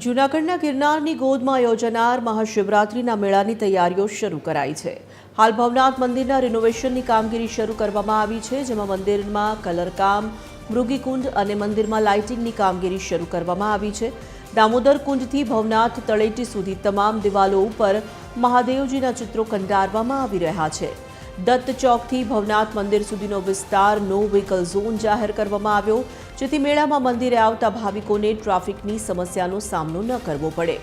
જૂનાગઢના ગિરનારની ગોદમાં યોજાનાર મહાશિવરાત્રિના મેળાની તૈયારીઓ શરૂ કરાઈ છે। હાલ ભવનાથ મંદિરના રિનોવેશનની કામગીરી શરૂ કરવામાં આવી છે, જેમાં મંદિરમાં કલરકામ, મૃગીકુંડ અને મંદિરમાં લાઇટિંગની કામગીરી શરૂ કરવામાં આવી છે। દામોદર કુંડથી ભવનાથ તળેટી સુધી તમામ દિવાલો ઉપર મહાદેવજીના ચિત્રો કંડારવામાં આવી રહ્યા છે। દત્ત ચોકથી ભવનાથ મંદિર સુધીનો વિસ્તાર નો વ્હીકલ ઝોન જાહેર કરવામાં આવ્યો, જેથી મેળામાં મંદિરે આવતા ભાવિકોને ટ્રાફિકની સમસ્યાનો સામનો ન કરવો પડે।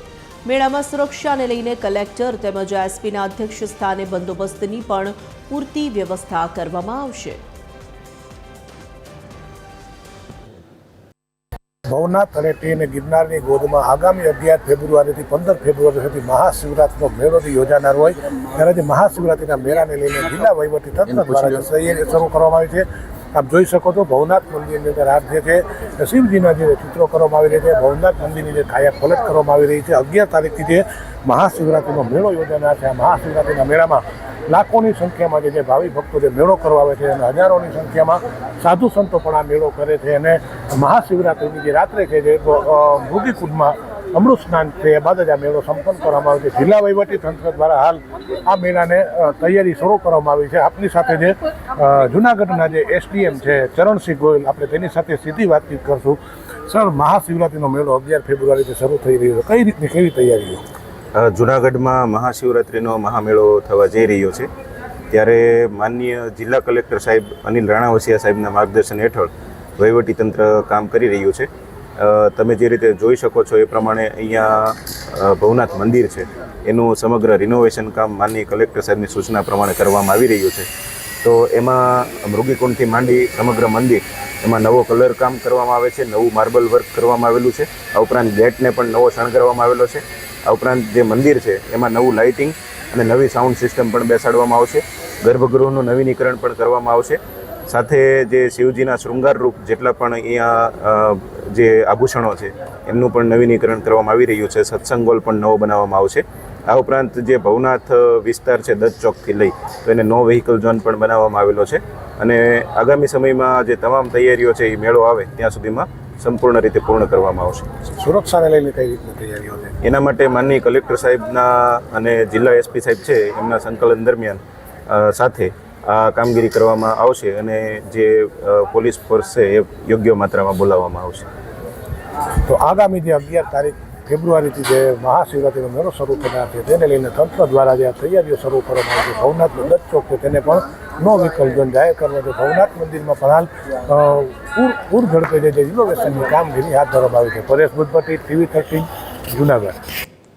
મેળામાં સુરક્ષાને લઈને કલેક્ટર તેમજ એસપીના અધ્યક્ષ સ્થાને બંદોબસ્તની પણ પૂરતી વ્યવસ્થા કરવામાં આવશે। ભવનાથ તળેટી અને ગિરનારની ગોદમાં આગામી 11 ફેબ્રુઆરીથી 15 ફેબ્રુઆરી સુધી મહાશિવરાત્રિનો મેળો યોજાનાર હોય ત્યારે જે મહાશિવરાત્રિના મેળાને લઈને જિલ્લા વહીવટીતંત્ર દ્વારા તૈયારી શરૂ કરવામાં આવી છે। આપ જોઈ શકો છો, ભવનાથ મંદિરની અંદર આજ જે છે શિવજીના જે ચિત્રો કરવામાં આવી રહ્યા છે, ભવનાથ મંદિરની જે કાયા પલટ કરવામાં આવી રહી છે। 11 તારીખથી જે મહાશિવરાત્રિનો મેળો યોજાનાર છે, આ મહાશિવરાત્રિના મેળામાં લાખોની સંખ્યામાં જે ભાવિ ભક્તો જે મેળો કરવા આવે છે અને હજારોની સંખ્યામાં સાધુ સંતો પણ આ મેળો કરે છે। અને મહાશિવરાત્રિની જે રાત્રે છે જે મૃગીકુંડમાં અમૃત સ્નાન છે એ બાદ જ આ મેળો સંપન્ન કરવામાં આવે છે। જિલ્લા વહીવટી તંત્ર દ્વારા હાલ આ મેળાને તૈયારી શરૂ કરવામાં આવી છે। આપની સાથે જે જૂનાગઢના જે એસડીએમ છે ચરણસિંહ ગોયલ, આપણે તેની સાથે સીધી વાતચીત કરશું। સર, મહાશિવરાત્રિનો મેળો 11 ફેબ્રુઆરીથી શરૂ થઈ રહ્યો છે, કઈ રીતની કેવી તૈયારીઓ? જૂનાગઢમાં મહાશિવરાત્રિનો મહામેળો થવા જઈ રહ્યો છે, ત્યારે માનનીય જિલ્લા કલેક્ટર સાહેબ અનિલ રાણાવસિયા સાહેબના માર્ગદર્શન હેઠળ વહીવટીતંત્ર કામ કરી રહ્યું છે। તમે જે રીતે જોઈ શકો છો એ પ્રમાણે અહીંયા ભવનાથ મંદિર છે એનું સમગ્ર રિનોવેશન કામ માનનીય કલેક્ટર સાહેબની સૂચના પ્રમાણે કરવામાં આવી રહ્યું છે। તો એમાં મૃગીકુંડથી માંડી સમગ્ર મંદિર એમાં નવો કલર કામ કરવામાં આવે છે, નવું માર્બલ વર્ક કરવામાં આવેલું છે। આ ઉપરાંત ગેટને પણ નવો શણગારવામાં આવેલો છે। આ ઉપરાંત જે મંદિર છે એમાં નવું લાઇટિંગ અને નવી સાઉન્ડ સિસ્ટમ પણ બેસાડવામાં આવશે। ગર્ભગૃહનું નવીનીકરણ પણ કરવામાં આવશે। સાથે જે શિવજીના શૃંગાર રૂપ જેટલા પણ અહીંયા જે આભૂષણો છે એમનું પણ નવીનીકરણ કરવામાં આવી રહ્યું છે। સત્સંગ હોલ પણ નવો બનાવવામાં આવશે। આ ઉપરાંત જે ભવનાથ વિસ્તાર છે દત્ત ચોકથી લઈ તો એને નો વ્હીકલ ઝોન પણ બનાવવામાં આવેલો છે। અને આગામી સમયમાં જે તમામ તૈયારીઓ છે એ મેળો આવે ત્યાં સુધીમાં સંપૂર્ણ રીતે પૂર્ણ કરવામાં આવશે। સુરક્ષાને લઈને કઈ રીતની તૈયારીઓ છે? એના માટે માનનીય કલેક્ટર સાહેબના અને જિલ્લા એસપી સાહેબ છે એમના સંકલન દરમિયાન સાથે આ કામગીરી કરવામાં આવશે અને જે પોલીસ ફોર્સ છે એ યોગ્ય માત્રામાં બોલાવવામાં આવશે। તો આગામી જે 11 ફેબ્રુઆરીથી જે મહાશિવરાત્રિનો મેળો શરૂ થનાર છે તેને લઈને તંત્ર દ્વારા જે તૈયારીઓ શરૂ કરવામાં આવી છે, ભવનાથનો દત્ત ચોક છે તેને પણ નો વ્હીકલ ઝોન જાહેર કરવા છે। ભવનાથ મંદિરમાં પણ હાલ પૂર ઝડપે જે રિનોવેશનની કામગીરી હાથ ધરવામાં આવી છે। પરેશ બુદ્ધપતિ, TV 13, જૂનાગઢ।